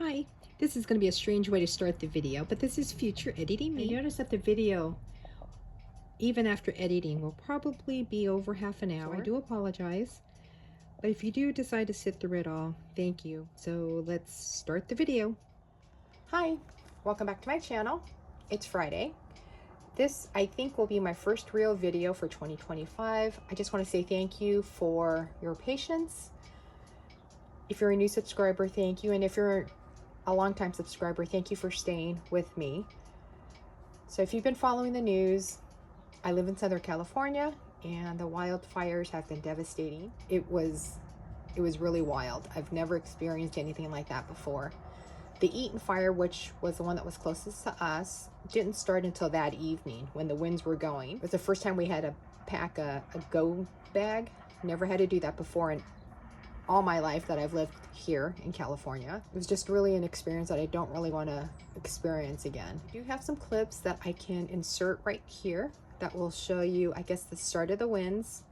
Hi, this is going to be a strange way to start the video, but this is future editing me. Notice that the video, even after editing, will probably be over half an hour. I do apologize, but if you do decide to sit through it all, thank you. So let's start the video. Hi, welcome back to my channel. It's Friday. This, I think, will be my first real video for 2025. I just want to say thank you for your patience. If you're a new subscriber, thank you. And if you're a longtime subscriber, thank you for staying with me. So if you've been following the news, I live in Southern California and the wildfires have been devastating. It was really wild. I've never experienced anything like that before. The Eaton fire, which was the one that was closest to us, didn't start until that evening when the winds were going. It was the first time we had to pack a go bag. Never had to do that before in all my life that I've lived here in California. It was just really an experience that I don't really want to experience again. I do have some clips that I can insert right here that will show you, I guess, the start of the winds.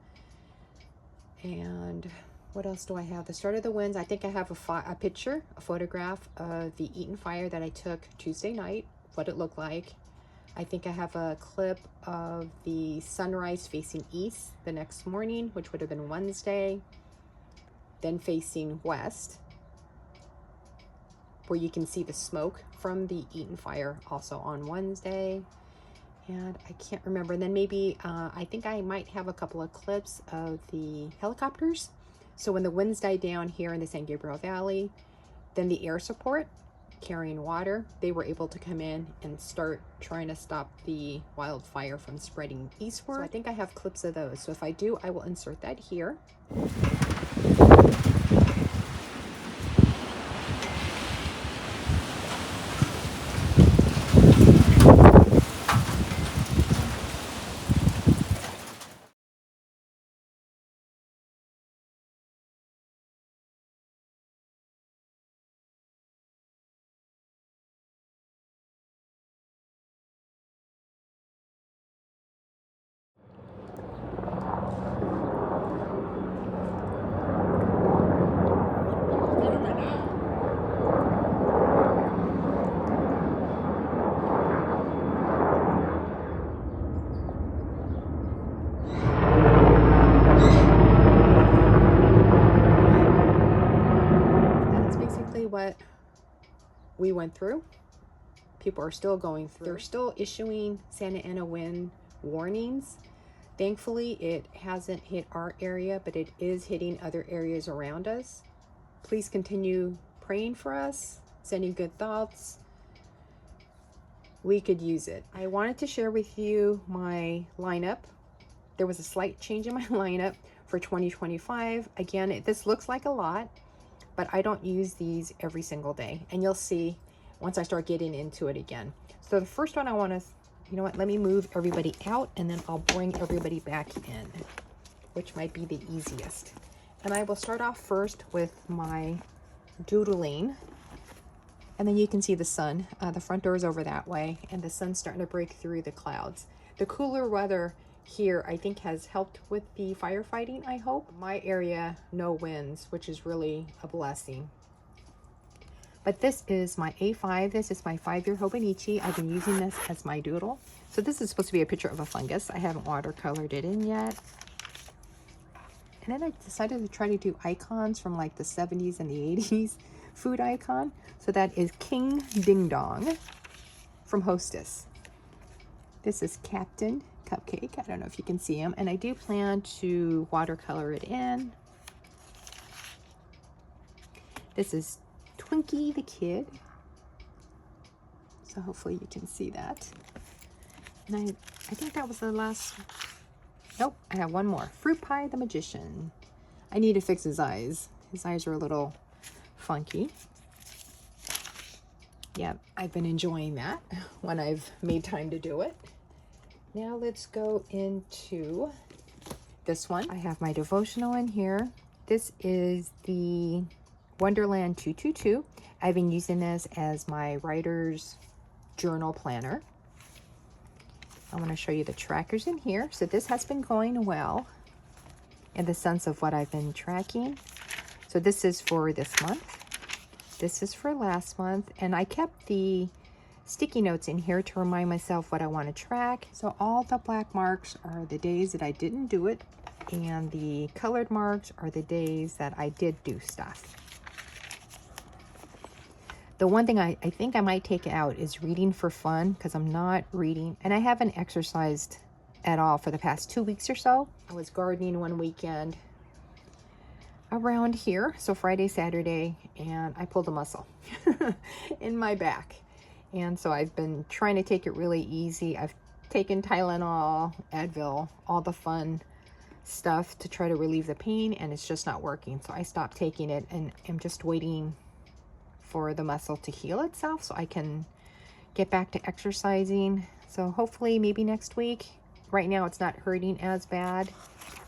And what else do I have? The start of the winds. I think I have a picture, a photograph of the Eaton fire that I took Tuesday night, what it looked like. I think I have a clip of the sunrise facing east the next morning, which would have been Wednesday. Then facing west, where you can see the smoke from the Eaton fire also on Wednesday. And I can't remember. And then maybe, I think I might have a couple of clips of the helicopters. So when the winds died down here in the San Gabriel Valley, then the air support carrying water, they were able to come in and start trying to stop the wildfire from spreading eastward. So I think I have clips of those. So if I do, I will insert that here. What we went through. People are still going through. They're still issuing Santa Ana wind warnings. Thankfully, it hasn't hit our area, but it is hitting other areas around us. Please continue praying for us, sending good thoughts. We could use it. I wanted to share with you my lineup. There was a slight change in my lineup for 2025. Again, this looks like a lot, but I don't use these every single day. And you'll see once I start getting into it again. So the first one I want to, you know what, let me move everybody out and then I'll bring everybody back in, which might be the easiest. And I will start off first with my doodling. And then you can see the sun. The front door is over that way and the sun's starting to break through the clouds. The cooler weather here, I think, has helped with the firefighting, I hope. My area, no winds, which is really a blessing. But this is my A5. This is my 5-year Hobonichi. I've been using this as my doodle. So this is supposed to be a picture of a fungus. I haven't watercolored it in yet. And then I decided to try to do icons from like the 70s and the 80s food icon. So that is King Ding Dong from Hostess. This is Captain Cupcake. I don't know if you can see him. And I do plan to watercolor it in. This is Twinkie the Kid. So hopefully you can see that. And I think that was the last. Nope, I have one more. Fruit Pie the Magician. I need to fix his eyes. His eyes are a little funky. Yeah, I've been enjoying that when I've made time to do it. Now let's go into this one. I have my devotional in here. This is the Wonderland 222. I've been using this as my writer's journal planner. I want to show you the trackers in here. So this has been going well in the sense of what I've been tracking. So this is for this month. This is for last month, and I kept the sticky notes in here to remind myself what I want to track. So all the black marks are the days that I didn't do it, and the colored marks are the days that I did do stuff. The one thing I think I might take out is reading for fun, because I'm not reading, and I haven't exercised at all for the past 2 weeks or so. I was gardening one weekend around here, so Friday, Saturday, and I pulled a muscle in my back. And so I've been trying to take it really easy. I've taken Tylenol, Advil, all the fun stuff to try to relieve the pain, and it's just not working. So I stopped taking it, and I'm just waiting for the muscle to heal itself so I can get back to exercising. So hopefully maybe next week. Right now it's not hurting as bad,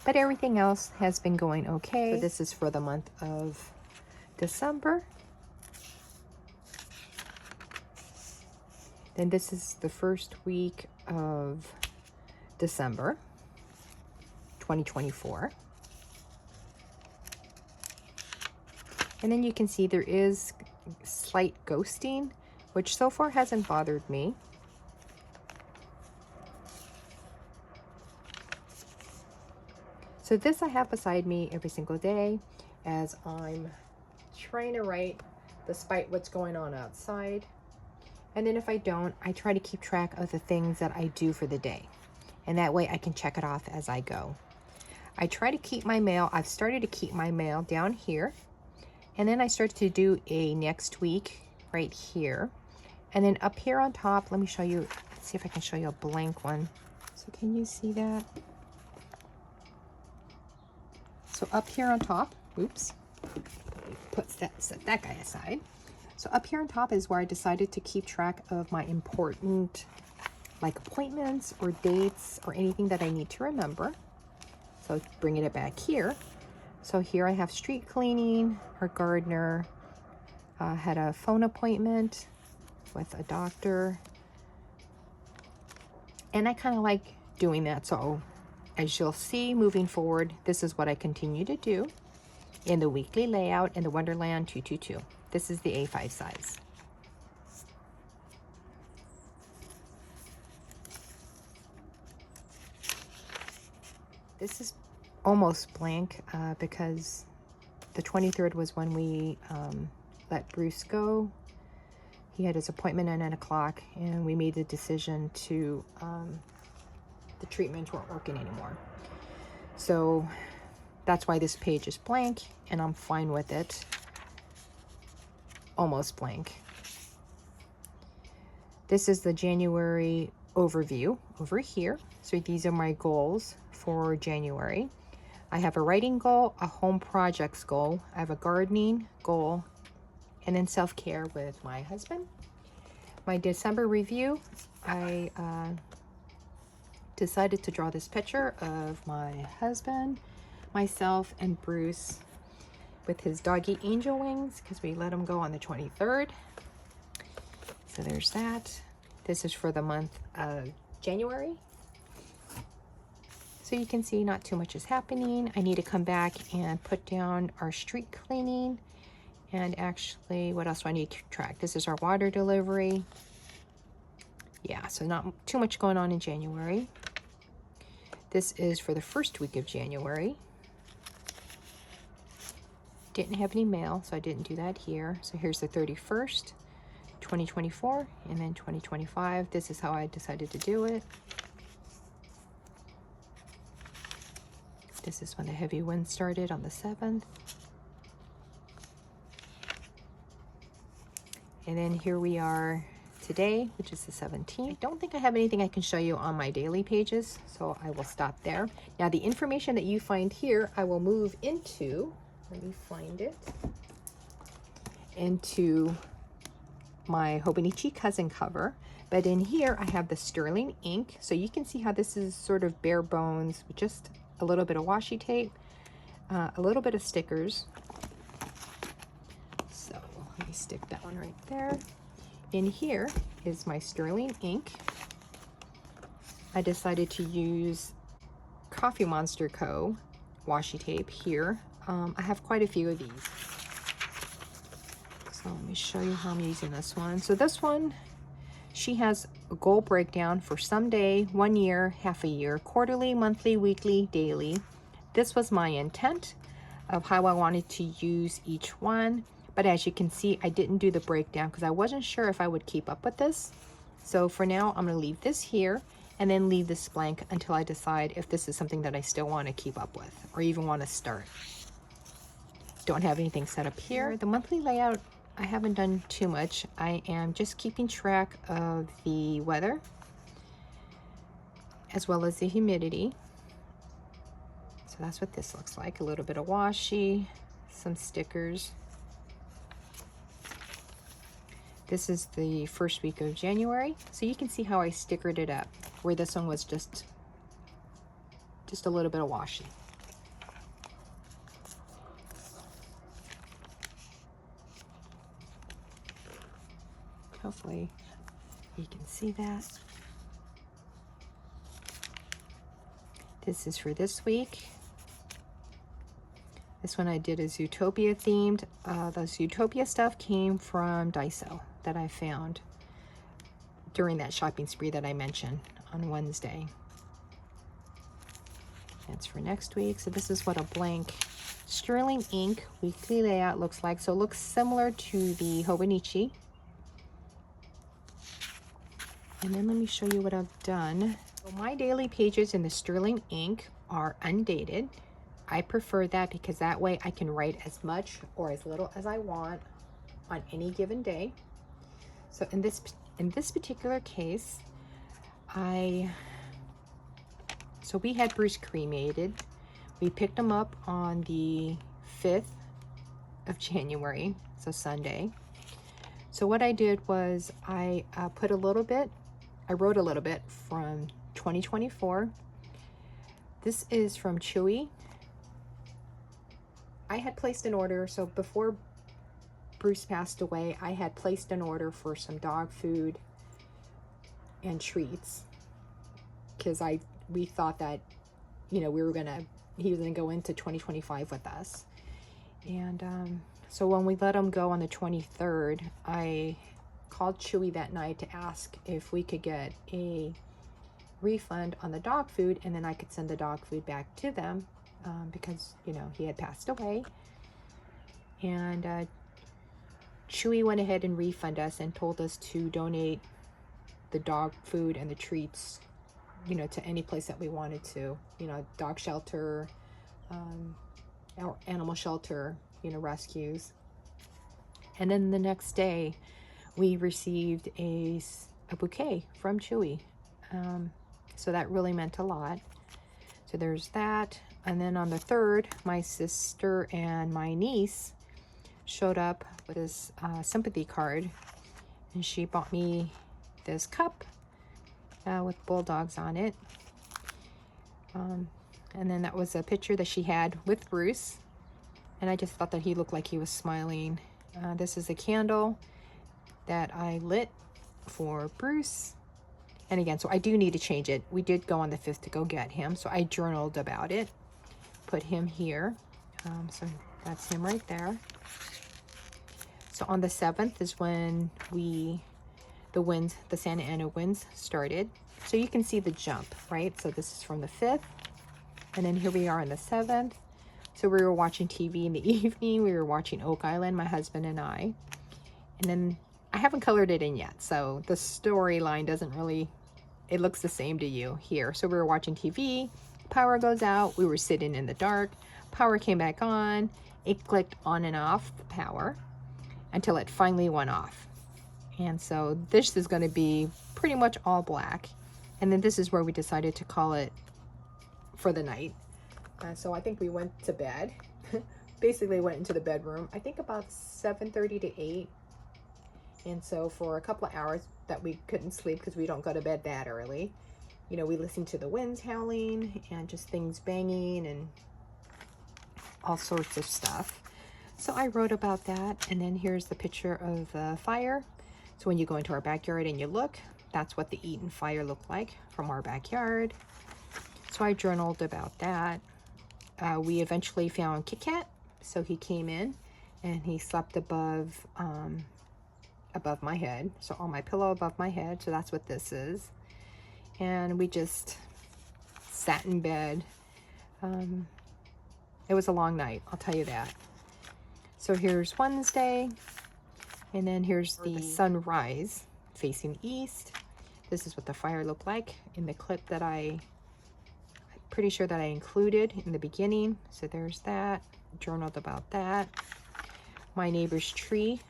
but everything else has been going okay. So this is for the month of December. Then this is the first week of December 2024. And then you can see there is slight ghosting, which so far hasn't bothered me. So this I have beside me every single day as I'm trying to write despite what's going on outside. And then if I don't, I try to keep track of the things that I do for the day. And that way I can check it off as I go. I try to keep my mail. I've started to keep my mail down here. And then I started to do a next week right here. And then up here on top, let me show you, let's see if I can show you a blank one. So can you see that? So up here on top, oops, set that guy aside. So up here on top is where I decided to keep track of my important like appointments or dates or anything that I need to remember. So bringing it back here. So here I have street cleaning, our gardener had a phone appointment with a doctor. And I kind of like doing that. So as you'll see moving forward, this is what I continue to do in the weekly layout in the Wonderland 222. This is the A5 size. This is almost blank because the 23rd was when we let Bruce go. He had his appointment at 9 o'clock, and we made the decision to, the treatments weren't working anymore. So that's why this page is blank, and I'm fine with it. Almost blank. This is the January overview over here. So these are my goals for January. I have a writing goal, a home projects goal, I have a gardening goal, and then self-care with my husband. My December review, I decided to draw this picture of my husband, myself, and Bruce with his doggy Angel Wings because we let him go on the 23rd. So there's that. This is for the month of January. So you can see not too much is happening. I need to come back and put down our street cleaning. And actually, what else do I need to track? This is our water delivery. Yeah, so not too much going on in January. This is for the first week of January. Didn't have any mail, so I didn't do that here. So here's the 31st, 2024, and then 2025. This is how I decided to do it. This is when the heavy wind started on the 7th. And then here we are today, which is the 17th. I don't think I have anything I can show you on my daily pages, so I will stop there. Now the information that you find here, I will move into, let me find it, into my Hobonichi cousin cover. But in here I have the sterling ink, so you can see how this is sort of bare bones with just a little bit of washi tape, a little bit of stickers. So let me stick that one right there. In here is my sterling ink. I decided to use Coffee Monster Co. washi tape here. I have quite a few of these. So let me show you how I'm using this one. So this one, she has a goal breakdown for someday, 1 year, half a year, quarterly, monthly, weekly, daily. This was my intent of how I wanted to use each one. But as you can see, I didn't do the breakdown because I wasn't sure if I would keep up with this. So for now, I'm going to leave this here and then leave this blank until I decide if this is something that I still want to keep up with or even want to start. Don't have anything set up here. The monthly layout, I haven't done too much. I am just keeping track of the weather as well as the humidity. So that's what this looks like. A little bit of washi, some stickers. This is the first week of January. So you can see how I stickered it up, where this one was just a little bit of washi. Hopefully you can see that. This is for this week. This one I did is Zootopia themed. The Zootopia stuff came from Daiso that I found during that shopping spree that I mentioned on Wednesday. That's for next week. So this is what a blank Sterling ink weekly layout looks like. So it looks similar to the Hobonichi. And then let me show you what I've done. So my daily pages in the Sterling ink are undated. I prefer that because that way I can write as much or as little as I want on any given day. So in this particular case, so we had Bruce cremated. We picked him up on the 5th of January, so Sunday. So what I did was I wrote a little bit from 2024. This is from Chewy. I had placed an order, so before Bruce passed away, I had placed an order for some dog food and treats because we thought that, you know, he was gonna go into 2025 with us. And so when we let him go on the 23rd, I called Chewy that night to ask if we could get a refund on the dog food, and then I could send the dog food back to them because, you know, he had passed away. And Chewy went ahead and refunded us and told us to donate the dog food and the treats, you know, to any place that we wanted to, you know, dog shelter, or animal shelter, you know, rescues. And then the next day we received a bouquet from Chewy. So that really meant a lot. So there's that. And then on the 3rd, my sister and my niece showed up with this sympathy card, and she bought me this cup with bulldogs on it. And then that was a picture that she had with Bruce, and I just thought that he looked like he was smiling. This is a candle that I lit for Bruce. And again, so I do need to change it. We did go on the 5th to go get him, so I journaled about it. Put him here. So that's him right there. So on the 7th is when the Santa Ana winds started. So you can see the jump, right? So this is from the 5th. And then here we are on the 7th. So we were watching TV in the evening. We were watching Oak Island, my husband and I. And then I haven't colored it in yet, so the storyline doesn't really, it looks the same to you here. So we were watching TV, power goes out, we were sitting in the dark, power came back on, it clicked on and off the power until it finally went off. And so this is going to be pretty much all black. And then this is where we decided to call it for the night. So I think we went to bed, basically went into the bedroom, I think about 7:30 to 8. And so for a couple of hours that we couldn't sleep because we don't go to bed that early, you know, we listened to the winds howling and just things banging and all sorts of stuff. So I wrote about that. And then here's the picture of the fire. So when you go into our backyard and you look, that's what the Eaton fire looked like from our backyard. So I journaled about that. We eventually found Kit Kat. So he came in and he slept above my head. So on my pillow above my head. So that's what this is. And we just sat in bed. It was a long night, I'll tell you that. So here's Wednesday, and then here's the sunrise facing east. This is what the fire looked like in the clip that I'm pretty sure that I included in the beginning. So there's that, journaled about that. My neighbor's tree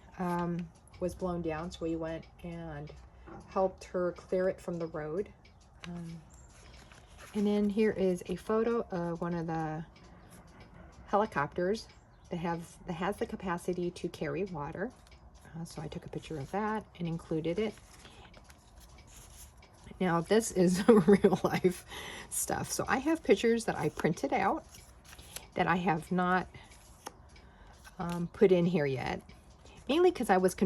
was blown down, so we went and helped her clear it from the road. And then here is a photo of one of the helicopters that has the capacity to carry water. So I took a picture of that and included it. Now this is real life stuff. So I have pictures that I printed out that I have not put in here yet. Mainly because I was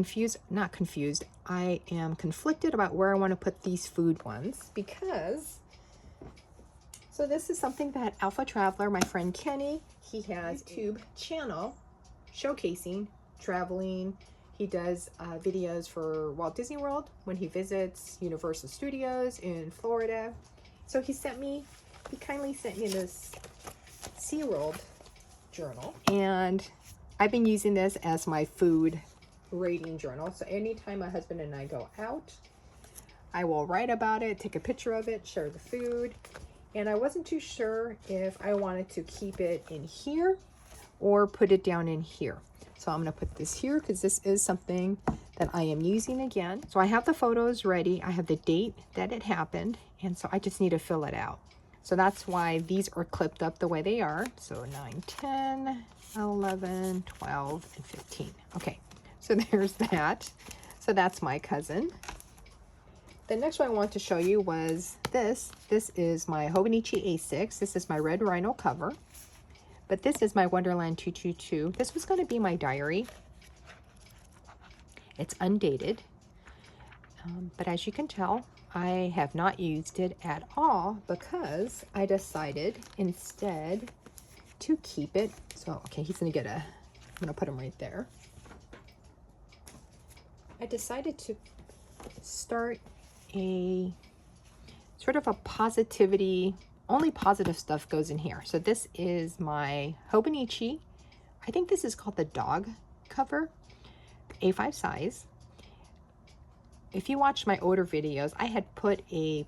not confused. I am conflicted about where I want to put these food ones because, so this is something that Alpha Traveler, my friend Kenny, he has a YouTube channel showcasing traveling. He does videos for Walt Disney World when he visits Universal Studios in Florida. So he kindly sent me this SeaWorld journal, and I've been using this as my food rating journal. So anytime my husband and I go out, I will write about it, take a picture of it, share the food. And I wasn't too sure if I wanted to keep it in here or put it down in here. So I'm going to put this here because this is something that I am using again. So I have the photos ready. I have the date that it happened. And so I just need to fill it out. So that's why these are clipped up the way they are. So 9, 10, 11, 12, and 15. Okay, so there's that. So that's my cousin. The next one I want to show you was this. This is my Hobonichi A6. This is my Red Rhino cover. But this is my Wonderland 222. This was going to be my diary. It's undated. But as you can tell, I have not used it at all because I decided instead to keep it. So, okay, he's going to get I'm going to put him right there. I decided to start a sort of a positivity, only positive stuff goes in here. So this is my Hobonichi. I think this is called the dog cover, A5 size. If you watched my older videos, I had put a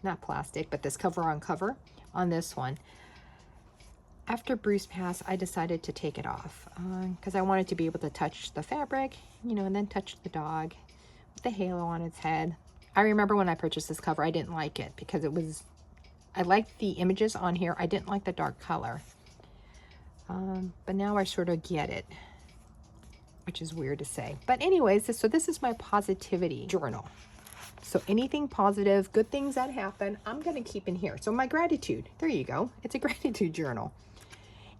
not plastic, but this cover on this one. After Bruce passed, I decided to take it off because I wanted to be able to touch the fabric, you know, and then touch the dog with the halo on its head. I remember when I purchased this cover, I didn't like it because I liked the images on here. I didn't like the dark color. But now I sort of get it, which is weird to say. But anyways, so this is my positivity journal. So anything positive, good things that happen, I'm going to keep in here. So my gratitude, there you go. It's a gratitude journal.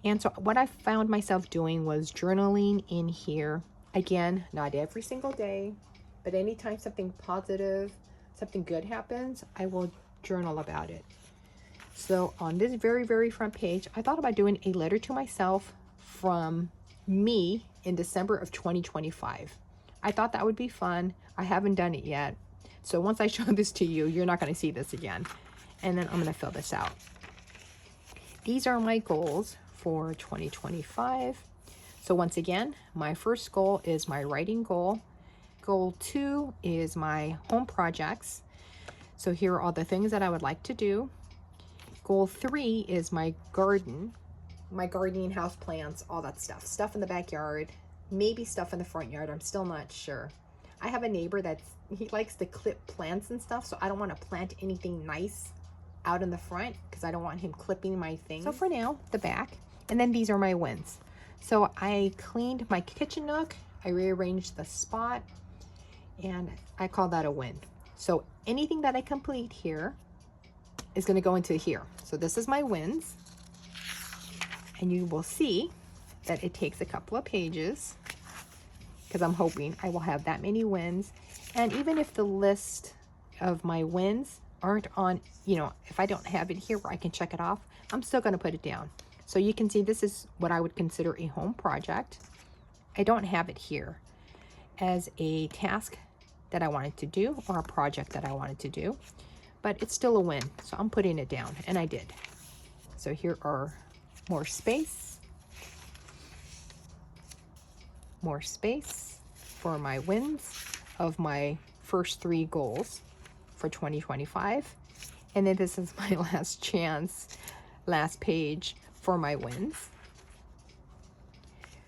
And so what I found myself doing was journaling in here. Again, not every single day, but anytime something positive, something good happens, I will journal about it. So on this very, very front page, I thought about doing a letter to myself from me in December of 2025. I thought that would be fun. I haven't done it yet. So once I show this to you, you're not going to see this again. And then I'm going to fill this out. These are my goals for 2025. So once again, my first goal is my writing goal. Goal 2 is my home projects. So here are all the things that I would like to do. Goal 3 is my garden, my gardening, house plants, all that stuff. Stuff in the backyard, maybe stuff in the front yard. I'm still not sure. I have a neighbor he likes to clip plants and stuff, so I don't want to plant anything nice out in the front because I don't want him clipping my things. So for now, the back. And then these are my wins. So I cleaned my kitchen nook. I rearranged the spot, and I call that a win. So anything that I complete here is going to go into here. So this is my wins. And you will see that it takes a couple of pages because I'm hoping I will have that many wins. And even if the list of my wins aren't on, you know, if I don't have it here where I can check it off, I'm still going to put it down. So you can see this is what I would consider a home project. I don't have it here as a task that I wanted to do or a project that I wanted to do, but it's still a win. So I'm putting it down, and I did. So here are more space for my wins of my first 3 goals for 2025. And then this is my last chance, last page for my wins.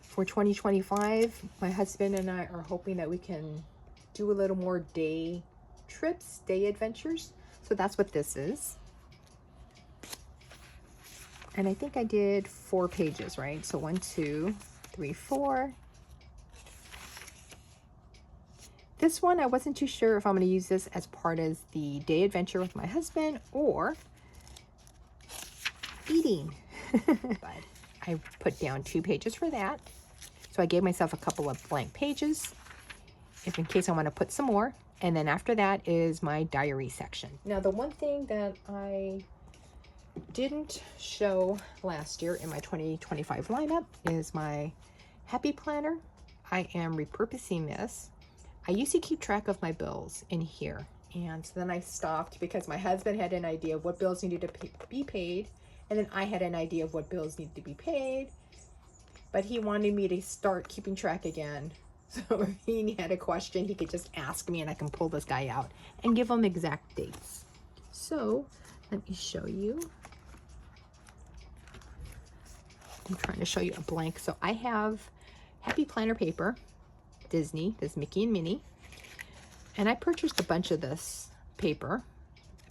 For 2025, my husband and I are hoping that we can do a little more day trips, day adventures. So that's what this is. And I think I did 4 pages, right? So 1, 2, 3, 4. This one, I wasn't too sure if I'm going to use this as part of the day adventure with my husband or eating. But I put down 2 pages for that. So I gave myself a couple of blank pages if in case I want to put some more. And then after that is my diary section. Now, the one thing that I didn't show last year in my 2025 lineup is my Happy Planner. I am repurposing this. I used to keep track of my bills in here, and so then I stopped because my husband had an idea of what bills needed to be paid, and then I had an idea of what bills needed to be paid, but he wanted me to start keeping track again. So if he had a question, he could just ask me and I can pull this guy out and give him exact dates. So let me show you. I'm trying to show you a blank. So I have Happy Planner paper, Disney, this Mickey and Minnie. And I purchased a bunch of this paper,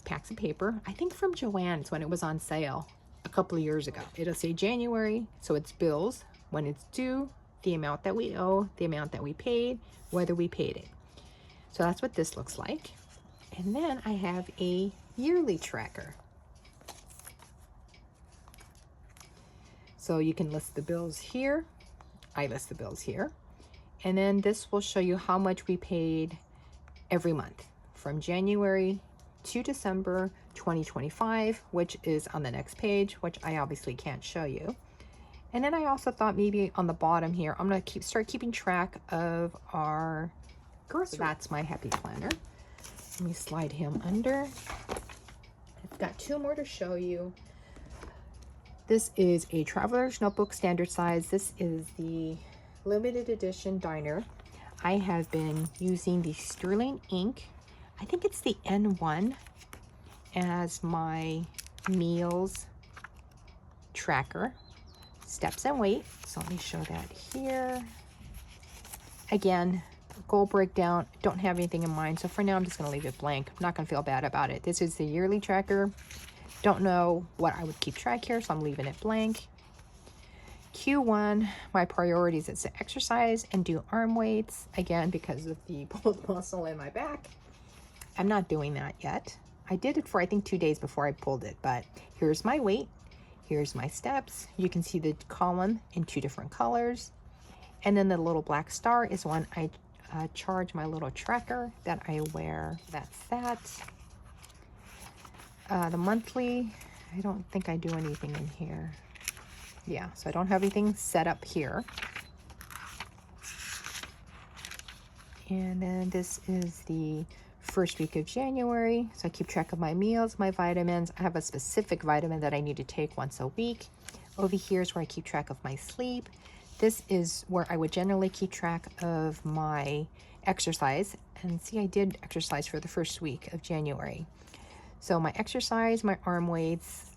packs of paper, I think from Joann's when it was on sale a couple of years ago. It'll say January, so it's bills, when it's due, the amount that we owe, the amount that we paid, whether we paid it. So that's what this looks like. And then I have a yearly tracker. So you can list the bills here. I list the bills here. And then this will show you how much we paid every month from January to December 2025, which is on the next page, which I obviously can't show you. And then I also thought maybe on the bottom here, I'm going to start keeping track of our groceries. So that's my Happy Planner. Let me slide him under. I've got 2 more to show you. This is a Traveler's Notebook standard size. This is the limited edition diner. I have been using the Sterling ink. I think it's the N1 as my meals tracker. Steps and weight. So let me show that here. Again, goal breakdown. Don't have anything in mind. So for now, I'm just going to leave it blank. I'm not going to feel bad about it. This is the yearly tracker. Don't know what I would keep track here, so I'm leaving it blank. Q1, my priorities is to exercise and do arm weights. Again, because of the pulled muscle in my back. I'm not doing that yet. I did it for, I think, 2 days before I pulled it. But here's my weight. Here's my steps. You can see the column in 2 different colors. And then the little black star is when I charge my little tracker that I wear. That's that. The monthly, I don't think I do anything in here. Yeah, so I don't have anything set up here. And then this is the first week of January. So I keep track of my meals, my vitamins. I have a specific vitamin that I need to take once a week. Over here is where I keep track of my sleep. This is where I would generally keep track of my exercise. And see, I did exercise for the first week of January. So my exercise, my arm weights,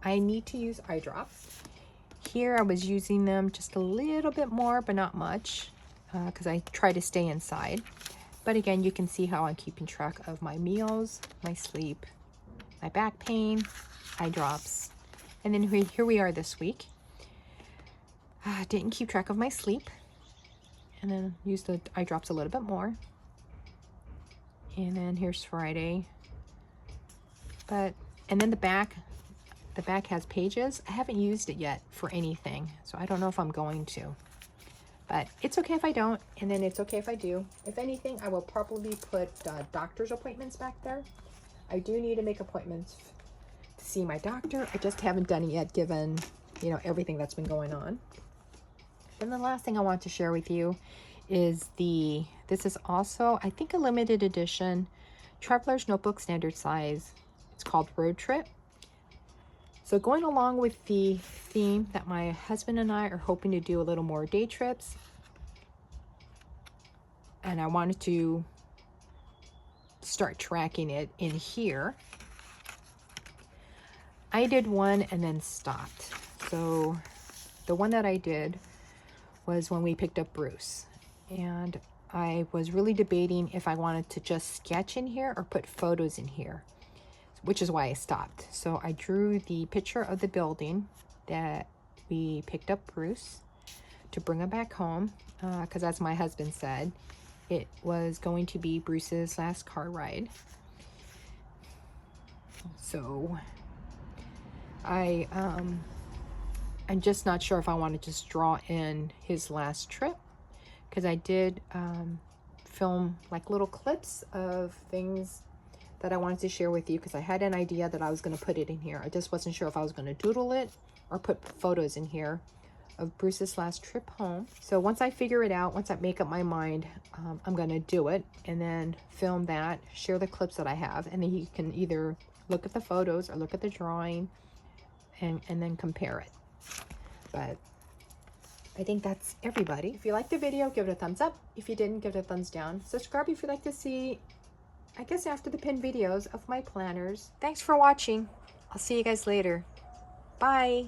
I need to use eye drops. Here I was using them just a little bit more, but not much, because I try to stay inside. But again, you can see how I'm keeping track of my meals, my sleep, my back pain, eye drops. And then here we are this week. Didn't keep track of my sleep. And then use the eye drops a little bit more. And then here's Friday. And then the back has pages. I haven't used it yet for anything, so I don't know if I'm going to. But it's okay if I don't, and then it's okay if I do. If anything, I will probably put doctor's appointments back there. I do need to make appointments to see my doctor. I just haven't done it yet given you know, everything that's been going on. Then the last thing I want to share with you is this is also, I think, a limited edition Traveler's Notebook standard size. It's called Road Trip. So going along with the theme that my husband and I are hoping to do a little more day trips, and I wanted to start tracking it in here. I did one and then stopped. So the one that I did was when we picked up Bruce, and I was really debating if I wanted to just sketch in here or put photos in here, which is why I stopped. So I drew the picture of the building that we picked up Bruce to bring him back home, because as my husband said, it was going to be Bruce's last car ride. So I'm just not sure if I want to just draw in his last trip, because I did film like little clips of things that I wanted to share with you, because I had an idea that I was going to put it in here. I just wasn't sure if I was going to doodle it or put photos in here of Bruce's last trip home. So once I figure it out, once I make up my mind, I'm going to do it and then film that, share the clips that I have, and then you can either look at the photos or look at the drawing and then compare it. But I think that's everybody. If you liked the video, give it a thumbs up. If you didn't, give it a thumbs down. Subscribe if you'd like to see, I guess, after the pin videos of my planners. Thanks for watching. I'll see you guys later. Bye.